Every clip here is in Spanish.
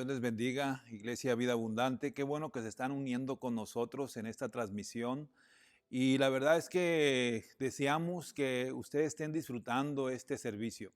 Dios les bendiga, Iglesia Vida Abundante. Qué bueno que se están uniendo con nosotros en esta transmisión. Y la verdad es que deseamos que ustedes estén disfrutando este servicio.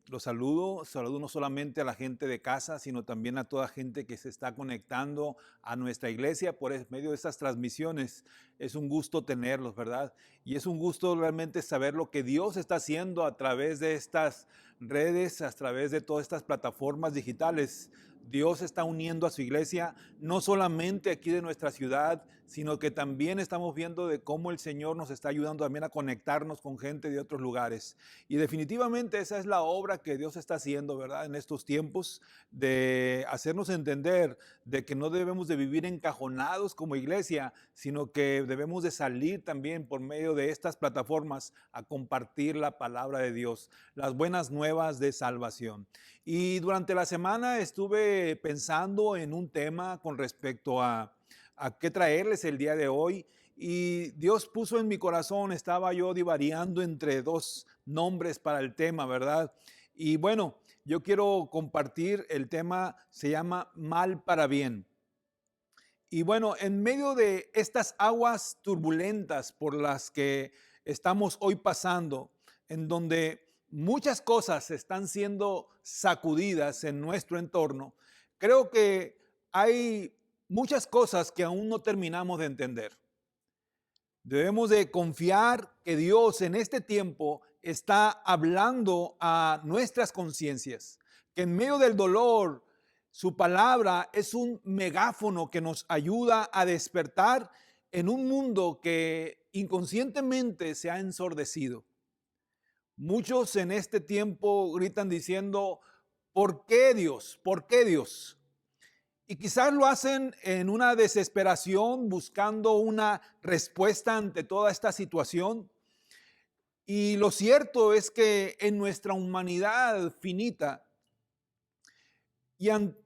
Los saludo no solamente a la gente de casa, sino también a toda gente que se está conectando a nuestra iglesia por medio de estas transmisiones. Es un gusto tenerlos, ¿verdad? Y es un gusto realmente saber lo que Dios está haciendo a través de estas redes, a través de todas estas plataformas digitales. Dios está uniendo a su iglesia, no solamente aquí de nuestra ciudad, sino que también estamos viendo de cómo el Señor nos está ayudando también a conectarnos con gente de otros lugares. Y definitivamente esa es la obra que Dios está haciendo, ¿verdad? En estos tiempos de hacernos entender de que no debemos de vivir encajonados como iglesia, sino que debemos de salir también por medio de estas plataformas a compartir la palabra de Dios, las buenas nuevas de salvación. Y durante la semana estuve pensando en un tema con respecto a qué traerles el día de hoy. Y Dios puso en mi corazón, estaba yo divariando entre dos nombres para el tema, ¿verdad? Y bueno, yo quiero compartir el tema, se llama mal para bien. Y bueno, en medio de estas aguas turbulentas por las que estamos hoy pasando, en donde muchas cosas están siendo sacudidas en nuestro entorno, creo que hay muchas cosas que aún no terminamos de entender. Debemos de confiar que Dios en este tiempo está hablando a nuestras conciencias, que en medio del dolor, su palabra es un megáfono que nos ayuda a despertar en un mundo que inconscientemente se ha ensordecido. Muchos en este tiempo gritan diciendo, ¿por qué Dios? ¿Por qué Dios? Y quizás lo hacen en una desesperación, buscando una respuesta ante toda esta situación. Y lo cierto es que en nuestra humanidad finita,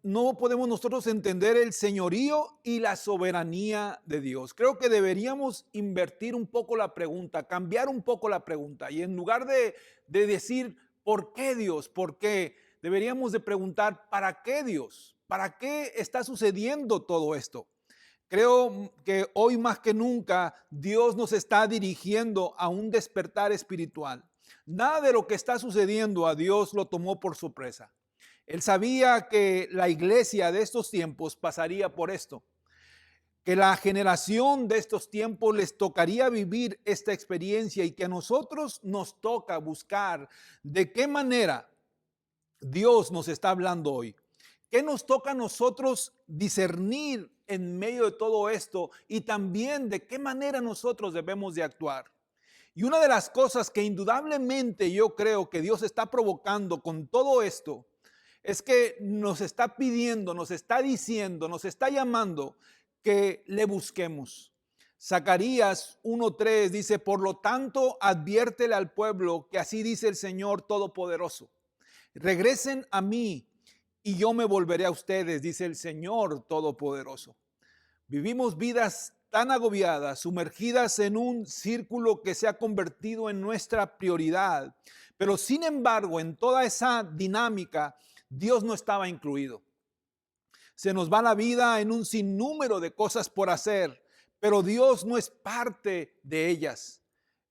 no podemos nosotros entender el señorío y la soberanía de Dios. Creo que deberíamos invertir un poco la pregunta, cambiar un poco la pregunta. Y en lugar de decir, ¿por qué Dios? ¿Por qué? Deberíamos de preguntar, ¿para qué Dios? ¿Para qué está sucediendo todo esto? Creo que hoy más que nunca Dios nos está dirigiendo a un despertar espiritual. Nada de lo que está sucediendo a Dios lo tomó por sorpresa. Él sabía que la iglesia de estos tiempos pasaría por esto, que la generación de estos tiempos les tocaría vivir esta experiencia y que a nosotros nos toca buscar de qué manera Dios nos está hablando hoy. ¿Qué nos toca a nosotros discernir en medio de todo esto y también de qué manera nosotros debemos de actuar? Y una de las cosas que indudablemente yo creo que Dios está provocando con todo esto es que nos está pidiendo, nos está diciendo, nos está llamando que le busquemos. Zacarías 1:3 dice, por lo tanto, adviértele al pueblo que así dice el Señor Todopoderoso. Regresen a mí y yo me volveré a ustedes, dice el Señor Todopoderoso. Vivimos vidas tan agobiadas, sumergidas en un círculo que se ha convertido en nuestra prioridad. Pero sin embargo, en toda esa dinámica, Dios no estaba incluido. Se nos va la vida en un sinnúmero de cosas por hacer, pero Dios no es parte de ellas.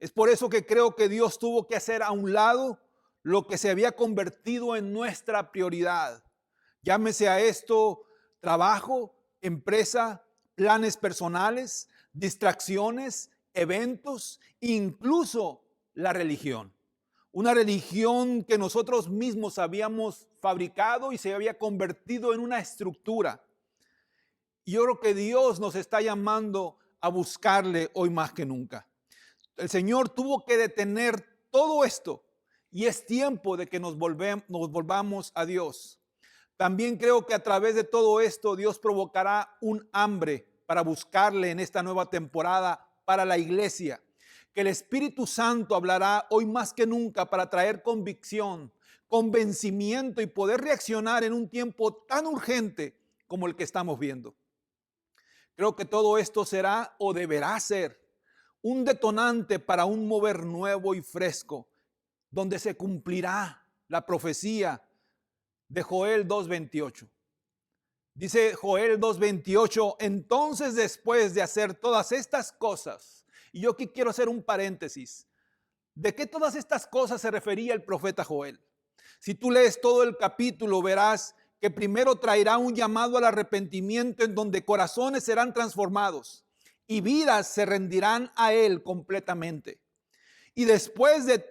Es por eso que creo que Dios tuvo que hacer a un lado lo que se había convertido en nuestra prioridad. Llámese a esto trabajo, empresa, planes personales, distracciones, eventos, incluso la religión. Una religión que nosotros mismos habíamos fabricado y se había convertido en una estructura. Y yo creo que Dios nos está llamando a buscarle hoy más que nunca. El Señor tuvo que detener todo esto y es tiempo de que nos volvamos a Dios. También creo que a través de todo esto Dios provocará un hambre para buscarle en esta nueva temporada para la iglesia. Que el Espíritu Santo hablará hoy más que nunca para traer convicción, convencimiento y poder reaccionar en un tiempo tan urgente como el que estamos viendo. Creo que todo esto será o deberá ser un detonante para un mover nuevo y fresco, donde se cumplirá la profecía de Joel 2:28. Dice Joel 2:28, entonces después de hacer todas estas cosas, y yo aquí quiero hacer un paréntesis, ¿de qué todas estas cosas se refería el profeta Joel? Si tú lees todo el capítulo, verás que primero traerá un llamado al arrepentimiento en donde corazones serán transformados y vidas se rendirán a él completamente. Y después de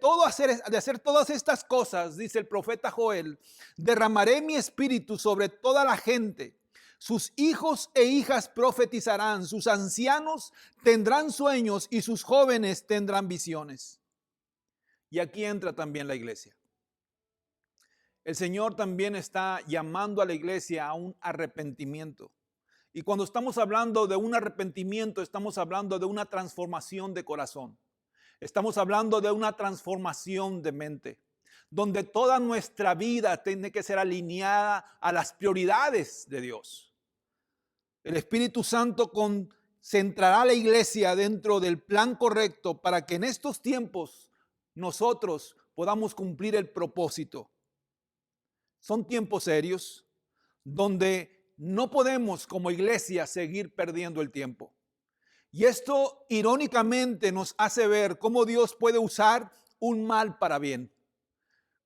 hacer todas estas cosas, dice el profeta Joel, derramaré mi espíritu sobre toda la gente. Sus hijos e hijas profetizarán, sus ancianos tendrán sueños y sus jóvenes tendrán visiones. Y aquí entra también la iglesia. El Señor también está llamando a la iglesia a un arrepentimiento. Y cuando estamos hablando de un arrepentimiento, estamos hablando de una transformación de corazón. Estamos hablando de una transformación de mente, donde toda nuestra vida tiene que ser alineada a las prioridades de Dios. El Espíritu Santo concentrará a la iglesia dentro del plan correcto para que en estos tiempos nosotros podamos cumplir el propósito. Son tiempos serios donde no podemos como iglesia seguir perdiendo el tiempo. Y esto irónicamente nos hace ver cómo Dios puede usar un mal para bien.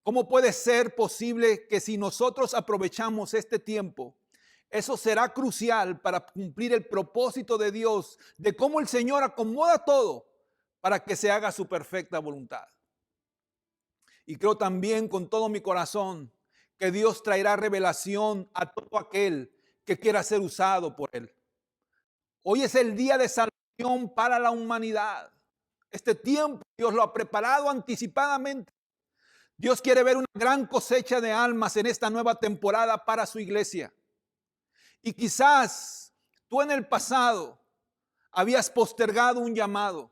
¿Cómo puede ser posible que si nosotros aprovechamos este tiempo, eso será crucial para cumplir el propósito de Dios, de cómo el Señor acomoda todo para que se haga su perfecta voluntad? Y creo también con todo mi corazón que Dios traerá revelación a todo aquel que quiera ser usado por Él. Hoy es el día de salvación para la humanidad. Este tiempo Dios lo ha preparado anticipadamente. Dios quiere ver una gran cosecha de almas en esta nueva temporada para su iglesia. Y quizás tú en el pasado habías postergado un llamado.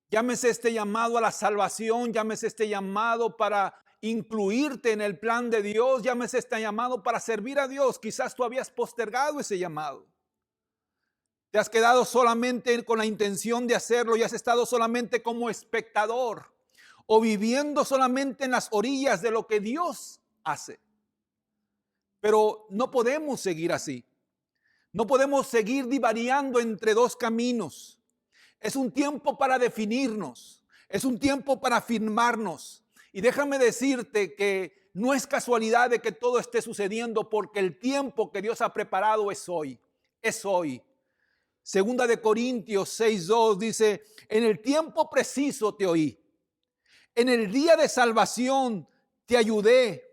Llámese este llamado a la salvación, llámese este llamado para incluirte en el plan de Dios, llámese este llamado para servir a Dios. Quizás tú habías postergado ese llamado. Te has quedado solamente con la intención de hacerlo y has estado solamente como espectador o viviendo solamente en las orillas de lo que Dios hace. Pero no podemos seguir así. No podemos seguir divariando entre dos caminos. Es un tiempo para definirnos. Es un tiempo para afirmarnos. Y déjame decirte que no es casualidad de que todo esté sucediendo, porque el tiempo que Dios ha preparado es hoy. Es hoy. Segunda de Corintios 6:2 dice, en el tiempo preciso te oí. En el día de salvación te ayudé.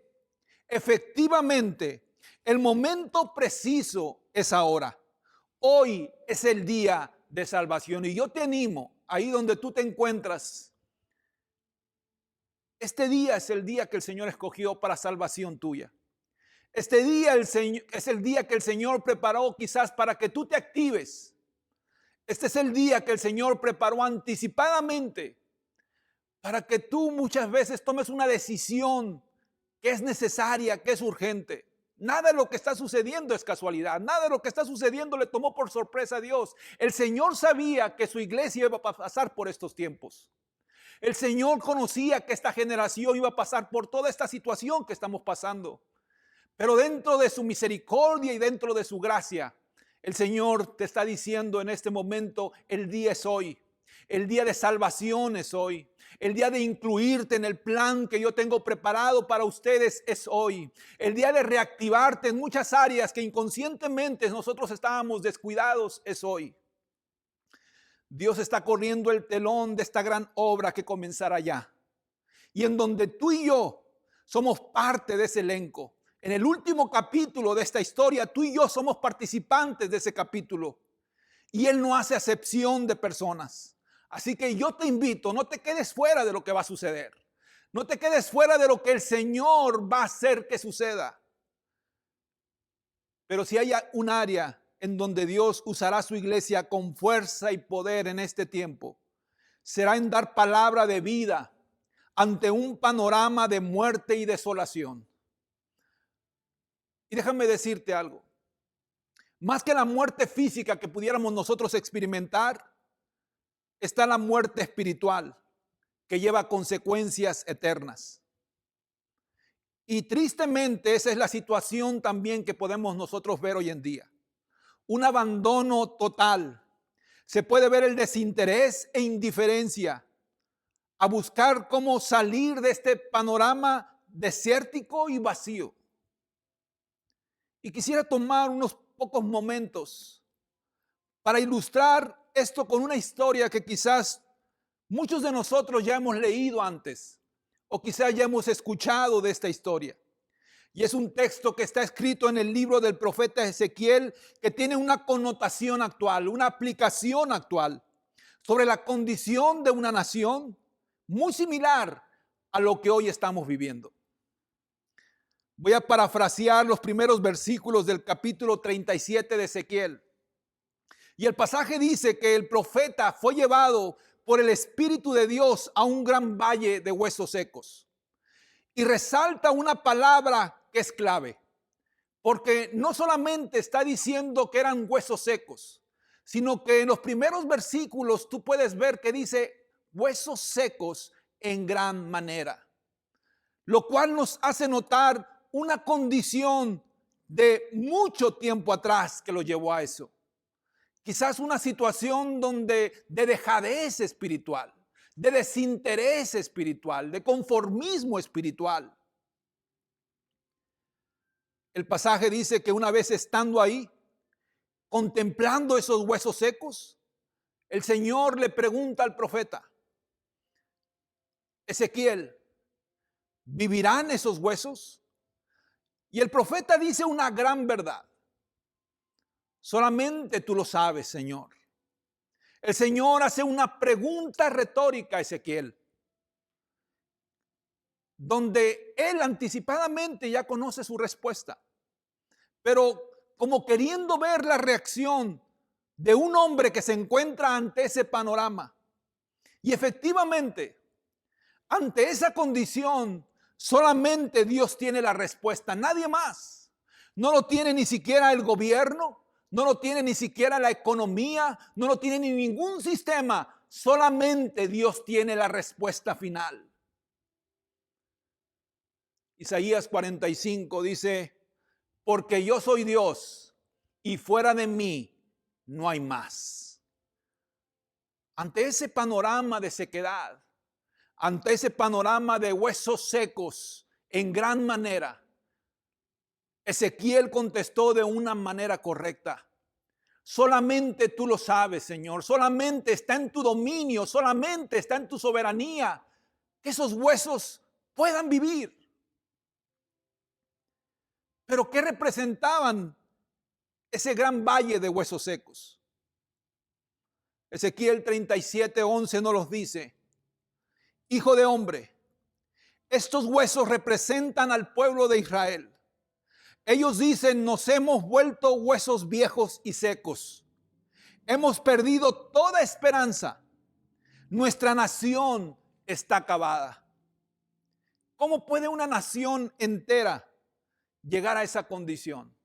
Efectivamente, el momento preciso es ahora. Hoy es el día de salvación. Y yo te animo, ahí donde tú te encuentras, este día es el día que el Señor escogió para salvación tuya. Este día es el día que el Señor preparó quizás para que tú te actives. Este es el día que el Señor preparó anticipadamente para que tú muchas veces tomes una decisión que es necesaria, que es urgente. Nada de lo que está sucediendo es casualidad. Nada de lo que está sucediendo le tomó por sorpresa a Dios. El Señor sabía que su iglesia iba a pasar por estos tiempos. El Señor conocía que esta generación iba a pasar por toda esta situación que estamos pasando. Pero dentro de su misericordia y dentro de su gracia, el Señor te está diciendo en este momento, el día es hoy. El día de salvación es hoy. El día de incluirte en el plan que yo tengo preparado para ustedes es hoy. El día de reactivarte en muchas áreas que inconscientemente nosotros estábamos descuidados es hoy. Dios está corriendo el telón de esta gran obra que comenzará ya. Y en donde tú y yo somos parte de ese elenco. En el último capítulo de esta historia, tú y yo somos participantes de ese capítulo. Y Él no hace acepción de personas. Así que yo te invito, no te quedes fuera de lo que va a suceder. No te quedes fuera de lo que el Señor va a hacer que suceda. Pero si hay un área en donde Dios usará su iglesia con fuerza y poder en este tiempo, será en dar palabra de vida ante un panorama de muerte y desolación. Y déjame decirte algo. Más que la muerte física que pudiéramos nosotros experimentar, está la muerte espiritual que lleva consecuencias eternas. Y tristemente esa es la situación también que podemos nosotros ver hoy en día. Un abandono total. Se puede ver el desinterés e indiferencia a buscar cómo salir de este panorama desértico y vacío. Y quisiera tomar unos pocos momentos para ilustrar esto con una historia que quizás muchos de nosotros ya hemos leído antes o quizás ya hemos escuchado de esta historia. Y es un texto que está escrito en el libro del profeta Ezequiel, que tiene una connotación actual, una aplicación actual sobre la condición de una nación muy similar a lo que hoy estamos viviendo. Voy a parafrasear los primeros versículos del capítulo 37 de Ezequiel. Y el pasaje dice que el profeta fue llevado por el Espíritu de Dios a un gran valle de huesos secos. Y resalta una palabra que es clave, porque no solamente está diciendo que eran huesos secos, sino que en los primeros versículos tú puedes ver que dice huesos secos en gran manera, lo cual nos hace notar una condición de mucho tiempo atrás que lo llevó a eso. Quizás una situación donde de dejadez espiritual, de desinterés espiritual, de conformismo espiritual. El pasaje dice que una vez estando ahí, contemplando esos huesos secos, el Señor le pregunta al profeta: Ezequiel, ¿vivirán esos huesos? Y el profeta dice una gran verdad: solamente tú lo sabes, Señor. El Señor hace una pregunta retórica a Ezequiel, donde él anticipadamente ya conoce su respuesta, pero como queriendo ver la reacción de un hombre que se encuentra ante ese panorama. Y efectivamente, ante esa condición, solamente Dios tiene la respuesta, nadie más. No lo tiene ni siquiera el gobierno, no lo tiene ni siquiera la economía, no lo tiene ni ningún sistema. Solamente Dios tiene la respuesta final. Isaías 45 dice: porque yo soy Dios y fuera de mí no hay más. Ante ese panorama de sequedad, ante ese panorama de huesos secos en gran manera, Ezequiel contestó de una manera correcta: solamente tú lo sabes, Señor, solamente está en tu dominio, solamente está en tu soberanía que esos huesos puedan vivir. Pero ¿qué representaban ese gran valle de huesos secos? Ezequiel 37:11 nos los dice: hijo de hombre, estos huesos representan al pueblo de Israel. Ellos dicen: nos hemos vuelto huesos viejos y secos. Hemos perdido toda esperanza. Nuestra nación está acabada. ¿Cómo puede una nación entera llegar a esa condición?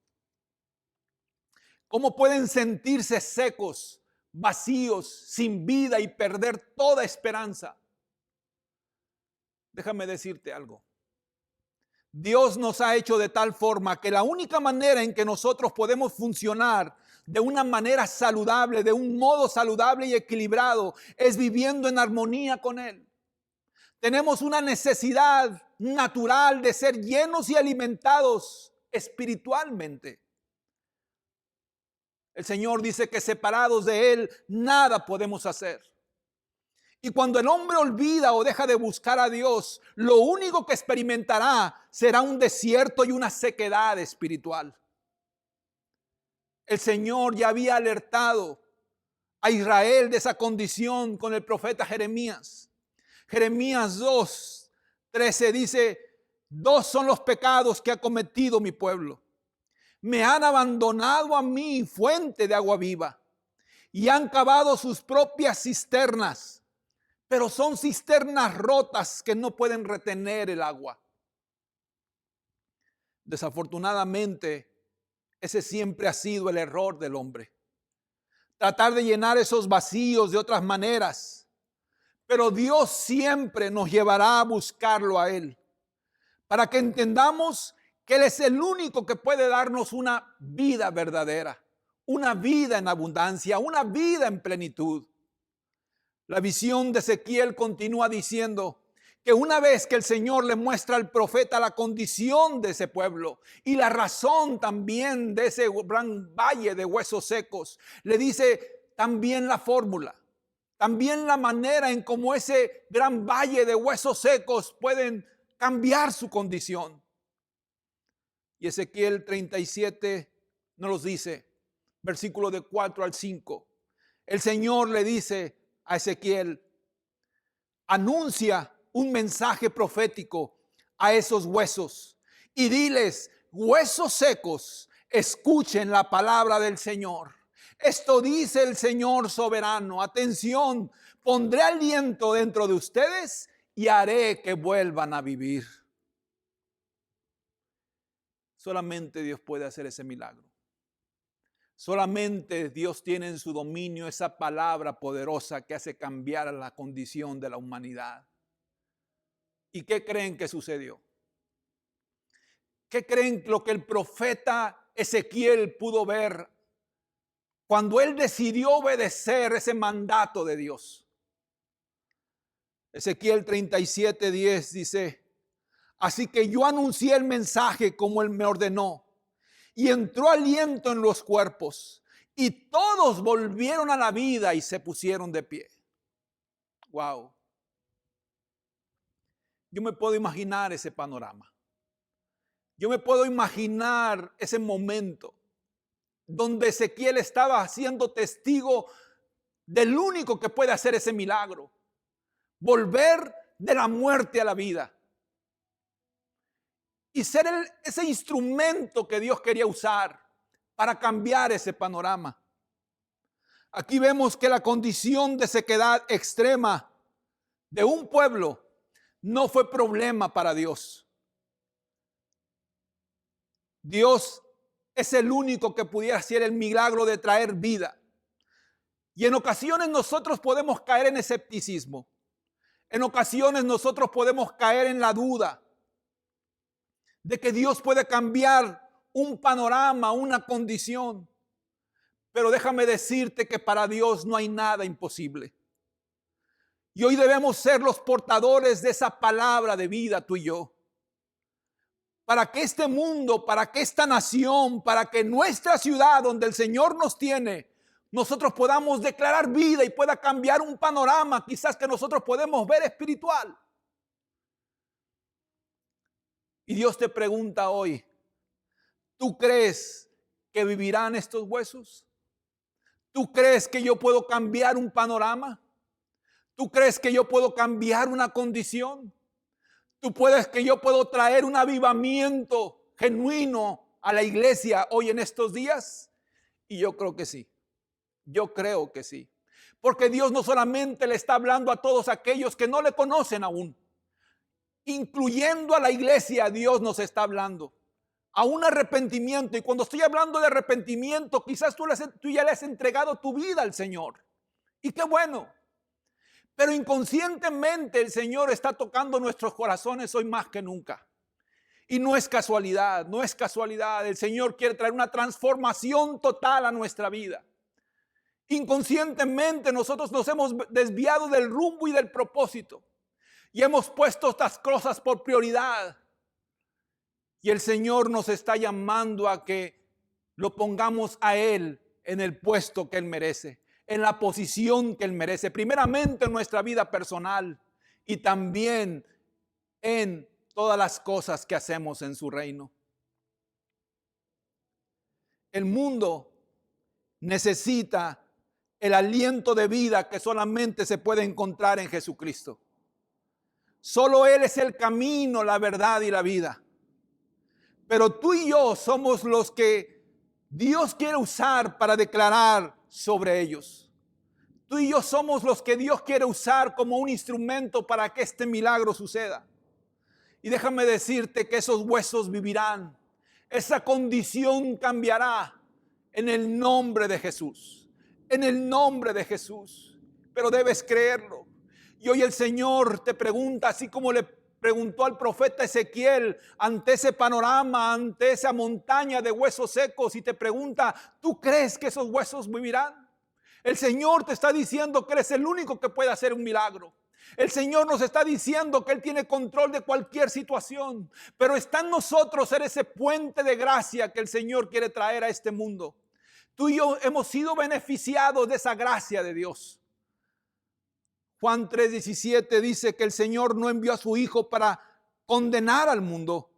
¿Cómo pueden sentirse secos, vacíos, sin vida y perder toda esperanza? Déjame decirte algo. Dios nos ha hecho de tal forma que la única manera en que nosotros podemos funcionar de una manera saludable, de un modo saludable y equilibrado, es viviendo en armonía con Él. Tenemos una necesidad natural de ser llenos y alimentados espiritualmente. El Señor dice que separados de Él nada podemos hacer. Y cuando el hombre olvida o deja de buscar a Dios, lo único que experimentará será un desierto y una sequedad espiritual. El Señor ya había alertado a Israel de esa condición con el profeta Jeremías. Jeremías 2:13 dice: dos son los pecados que ha cometido mi pueblo. Me han abandonado a mí, fuente de agua viva, y han cavado sus propias cisternas. Pero son cisternas rotas que no pueden retener el agua. Desafortunadamente, ese siempre ha sido el error del hombre. Tratar de llenar esos vacíos de otras maneras. Pero Dios siempre nos llevará a buscarlo a Él. para que entendamos que Él es el único que puede darnos una vida verdadera, una vida en abundancia, una vida en plenitud. La visión de Ezequiel continúa diciendo que una vez que el Señor le muestra al profeta la condición de ese pueblo y la razón también de ese gran valle de huesos secos, le dice también la fórmula, también la manera en cómo ese gran valle de huesos secos pueden cambiar su condición. Y Ezequiel 37 nos los dice, versículo de 4 al 5. El Señor le dice a Ezequiel, anuncia un mensaje profético a esos huesos y diles, huesos secos, escuchen la palabra del Señor. Esto dice el Señor soberano, atención, pondré aliento dentro de ustedes y haré que vuelvan a vivir. Solamente Dios puede hacer ese milagro. Solamente Dios tiene en su dominio esa palabra poderosa que hace cambiar la condición de la humanidad. ¿Y qué creen que sucedió? ¿Qué creen lo que el profeta Ezequiel pudo ver cuando él decidió obedecer ese mandato de Dios? Ezequiel 37:10 dice, así que yo anuncié el mensaje como él me ordenó, y entró aliento en los cuerpos, y todos volvieron a la vida y se pusieron de pie. Wow. Yo me puedo imaginar ese panorama. Yo me puedo imaginar ese momento donde Ezequiel estaba siendo testigo del único que puede hacer ese milagro. Volver de la muerte a la vida. Y ser ese instrumento que Dios quería usar para cambiar ese panorama. Aquí vemos que la condición de sequedad extrema de un pueblo no fue problema para Dios. Dios es el único que pudiera hacer el milagro de traer vida. Y en ocasiones nosotros podemos caer en escepticismo. En ocasiones nosotros podemos caer en la duda de que Dios puede cambiar un panorama, una condición. Pero déjame decirte que para Dios no hay nada imposible. Y hoy debemos ser los portadores de esa palabra de vida, tú y yo. Para que este mundo, para que esta nación, para que nuestra ciudad donde el Señor nos tiene, nosotros podamos declarar vida y pueda cambiar un panorama quizás que nosotros podemos ver espiritual. Y Dios te pregunta hoy, ¿tú crees que vivirán estos huesos? ¿Tú crees que yo puedo cambiar un panorama? ¿Tú crees que yo puedo cambiar una condición? ¿Tú puedes que yo puedo traer un avivamiento genuino a la iglesia hoy en estos días? Y yo creo que sí. Yo creo que sí. Porque Dios no solamente le está hablando a todos aquellos que no le conocen aún. Incluyendo a la iglesia, Dios nos está hablando a un arrepentimiento. Y cuando estoy hablando de arrepentimiento, quizás tú ya le has entregado tu vida al Señor. Y qué bueno. Pero inconscientemente el Señor está tocando nuestros corazones hoy más que nunca. Y no es casualidad, no es casualidad. El Señor quiere traer una transformación total a nuestra vida. Inconscientemente nosotros nos hemos desviado del rumbo y del propósito. Y hemos puesto estas cosas por prioridad. Y el Señor nos está llamando a que lo pongamos a Él en el puesto que Él merece, en la posición que Él merece, primeramente en nuestra vida personal y también en todas las cosas que hacemos en su reino. El mundo necesita el aliento de vida que solamente se puede encontrar en Jesucristo. Solo Él es el camino, la verdad y la vida. Pero tú y yo somos los que Dios quiere usar para declarar sobre ellos. Tú y yo somos los que Dios quiere usar como un instrumento para que este milagro suceda. Y déjame decirte que esos huesos vivirán. Esa condición cambiará en el nombre de Jesús. En el nombre de Jesús. Pero debes creerlo. Y hoy el Señor te pregunta, así como le preguntó al profeta Ezequiel ante ese panorama, ante esa montaña de huesos secos y te pregunta, ¿tú crees que esos huesos vivirán? El Señor te está diciendo que eres el único que puede hacer un milagro. El Señor nos está diciendo que Él tiene control de cualquier situación, pero está en nosotros ser ese puente de gracia que el Señor quiere traer a este mundo. Tú y yo hemos sido beneficiados de esa gracia de Dios. Juan 3:17 dice que el Señor no envió a su Hijo para condenar al mundo,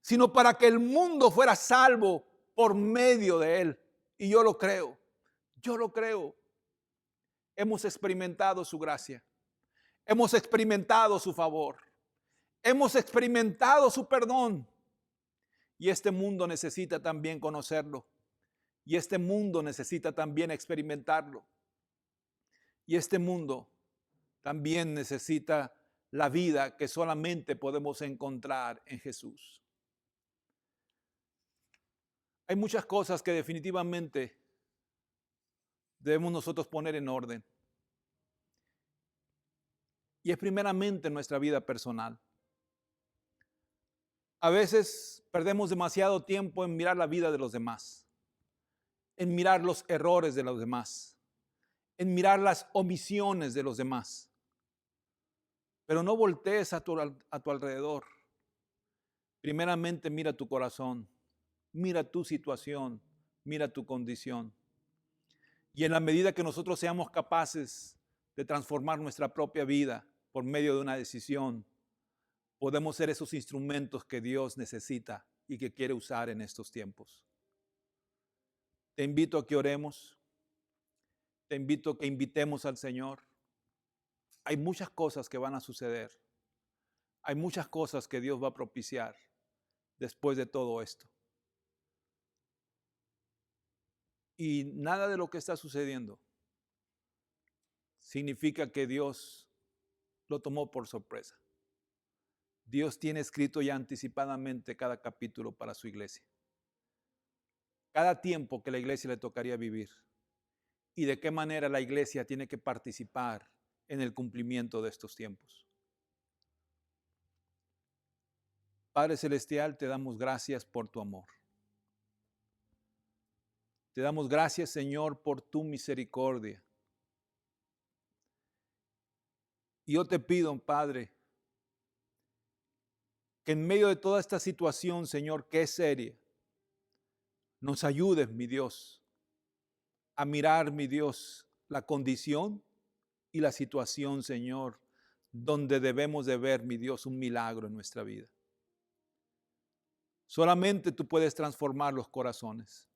sino para que el mundo fuera salvo por medio de Él. Y yo lo creo, yo lo creo. Hemos experimentado su gracia, hemos experimentado su favor, hemos experimentado su perdón. Y este mundo necesita también conocerlo. Y este mundo necesita también experimentarlo. Y este mundo también necesita la vida que solamente podemos encontrar en Jesús. Hay muchas cosas que definitivamente debemos nosotros poner en orden. Y es primeramente nuestra vida personal. A veces perdemos demasiado tiempo en mirar la vida de los demás, en mirar los errores de los demás, en mirar las omisiones de los demás. Pero no voltees a tu alrededor. Primeramente mira tu corazón, mira tu situación, mira tu condición. Y en la medida que nosotros seamos capaces de transformar nuestra propia vida por medio de una decisión, podemos ser esos instrumentos que Dios necesita y que quiere usar en estos tiempos. Te invito a que oremos, te invito a que invitemos al Señor. Hay muchas cosas que van a suceder, hay muchas cosas que Dios va a propiciar después de todo esto. Y nada de lo que está sucediendo significa que Dios lo tomó por sorpresa. Dios tiene escrito ya anticipadamente cada capítulo para su iglesia. Cada tiempo que la iglesia le tocaría vivir y de qué manera la iglesia tiene que participar en el cumplimiento de estos tiempos. Padre Celestial, te damos gracias por tu amor. Te damos gracias, Señor, por tu misericordia. Y yo te pido, Padre, que en medio de toda esta situación, Señor, que es seria, nos ayudes, mi Dios, a mirar, mi Dios, la condición y la situación, Señor, donde debemos de ver, mi Dios, un milagro en nuestra vida. Solamente tú puedes transformar los corazones.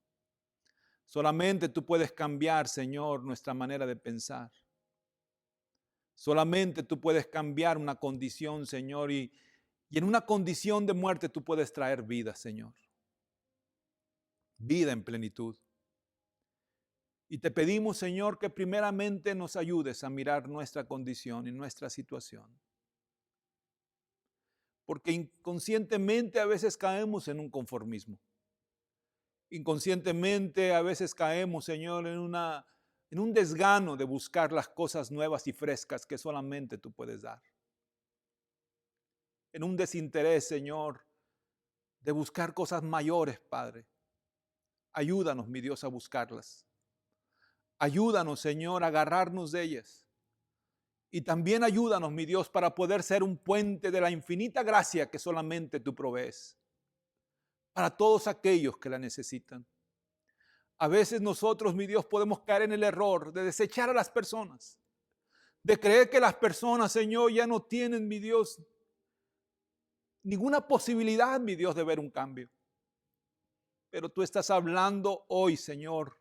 Solamente tú puedes cambiar, Señor, nuestra manera de pensar. Solamente tú puedes cambiar una condición, Señor, y en una condición de muerte tú puedes traer vida, Señor. Vida en plenitud. Y te pedimos, Señor, que primeramente nos ayudes a mirar nuestra condición y nuestra situación. Porque inconscientemente a veces caemos en un conformismo. Inconscientemente a veces caemos, Señor, en un desgano de buscar las cosas nuevas y frescas que solamente tú puedes dar. En un desinterés, Señor, de buscar cosas mayores, Padre. Ayúdanos, mi Dios, a buscarlas. Ayúdanos, Señor, a agarrarnos de ellas. Y también ayúdanos, mi Dios, para poder ser un puente de la infinita gracia que solamente tú provees para todos aquellos que la necesitan. A veces nosotros, mi Dios, podemos caer en el error de desechar a las personas, de creer que las personas, Señor, ya no tienen, mi Dios, ninguna posibilidad, mi Dios, de ver un cambio. Pero tú estás hablando hoy, Señor,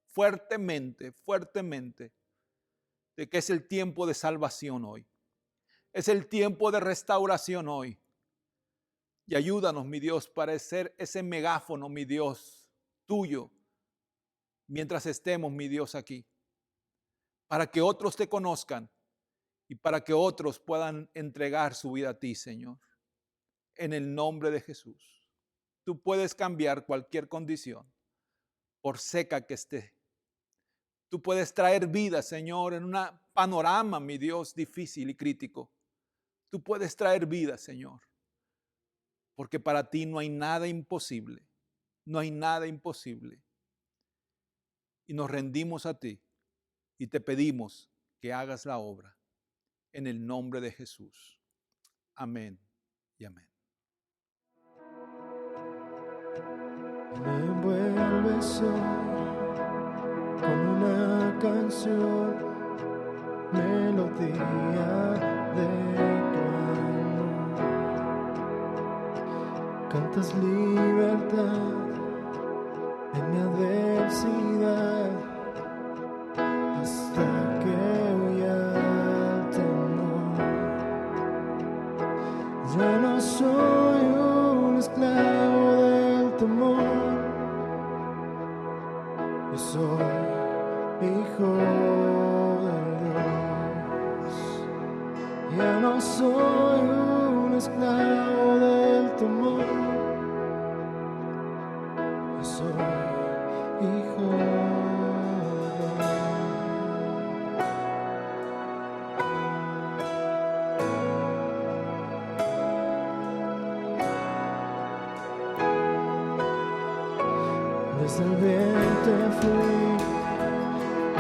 fuertemente, fuertemente, de que es el tiempo de salvación hoy. Es el tiempo de restauración hoy. Y ayúdanos, mi Dios, para ser ese megáfono, mi Dios, tuyo, mientras estemos, mi Dios, aquí. Para que otros te conozcan y para que otros puedan entregar su vida a ti, Señor. En el nombre de Jesús. Tú puedes cambiar cualquier condición, por seca que esté. Tú puedes traer vida, Señor, en un panorama, mi Dios, difícil y crítico. Tú puedes traer vida, Señor, porque para ti no hay nada imposible. No hay nada imposible. Y nos rendimos a ti y te pedimos que hagas la obra en el nombre de Jesús. Amén y amén. Me envuelves hoy como una canción, melodía de tu amor. Cantas libertad en mi adversidad hasta que huya el temor. Ya no soy un esclavo del temor. Yo soy hijo de Dios. Ya no soy un esclavo del temor. Yo soy hijo de Dios. Desde el vientre fui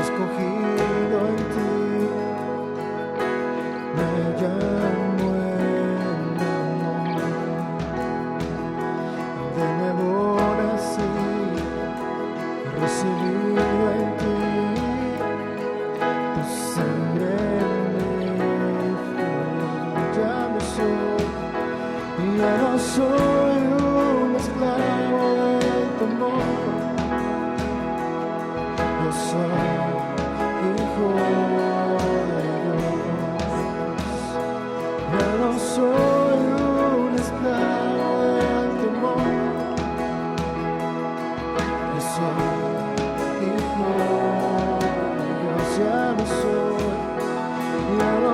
escogido en ti, me llamo en amor. De nuevo nací, recibido en ti, tu sangre me ya no soy, ya no soy un esclavo del temor. Yo soy hijo de Dios. Ya no soy un esclavo del temor. Yo soy hijo de Dios. Ya no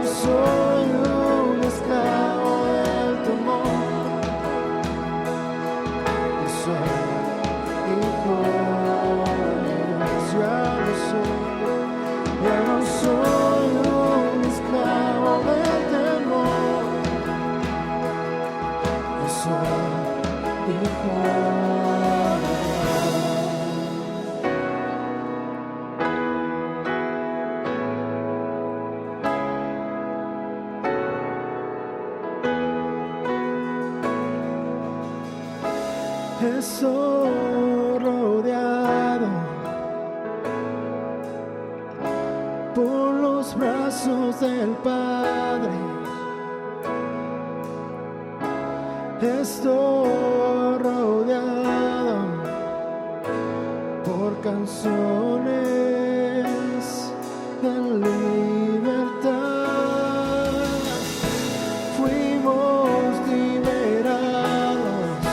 soy un esclavo del temor. Yo soy hijo de Dios. Ya no soy un esclavo del temor. Yo soy hijo de Dios. Estoy rodeado por los brazos del Padre. Estoy rodeado por canciones de libertad. Fuimos liberados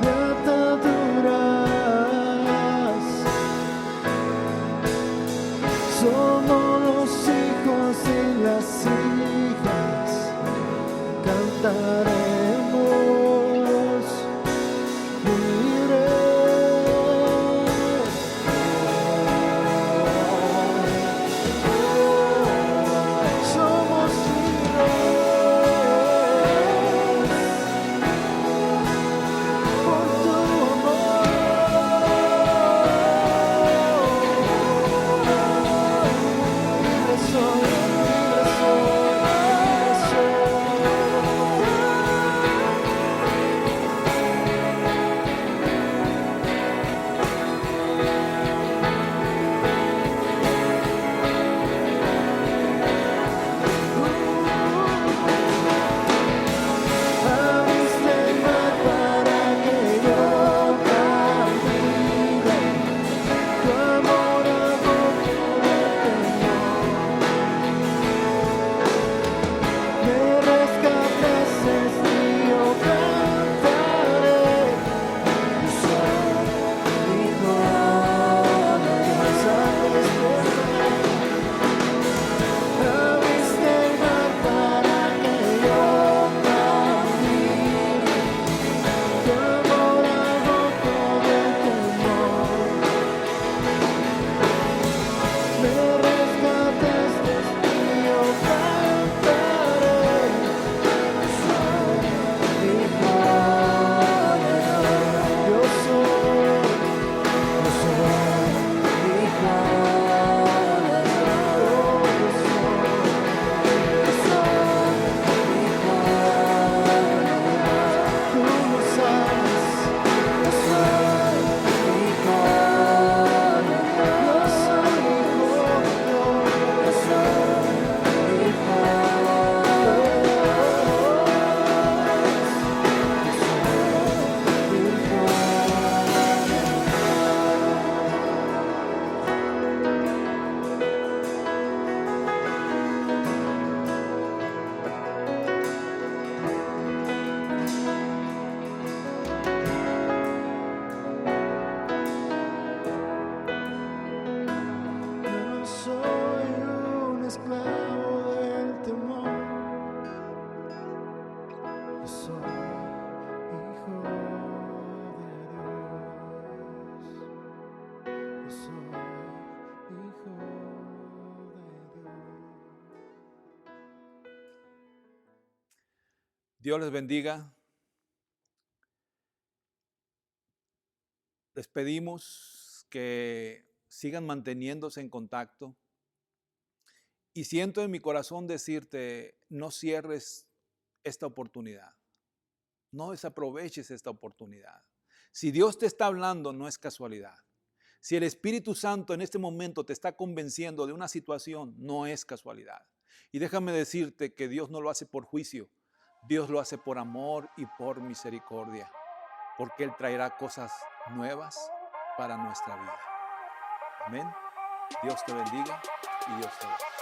de ataduras. Somos los hijos y las hijas, cantaremos libres. Somos libres por tu amor. Libre soy, libre soy, libre soy. Abriste el mar para que yo camine. Tu amor abogó por el temor. esclavo del temor. Yo soy hijo de Dios. Yo soy hijo de Dios. Dios les bendiga. Les pedimos que sigan manteniéndose en contacto. Y siento en mi corazón decirte, no cierres esta oportunidad. No desaproveches esta oportunidad. Si Dios te está hablando, no es casualidad. Si el Espíritu Santo en este momento te está convenciendo de una situación, no es casualidad. Y déjame decirte que Dios no lo hace por juicio. Dios lo hace por amor y por misericordia. Porque Él traerá cosas nuevas para nuestra vida. Amén. Dios te bendiga y Dios te bendiga.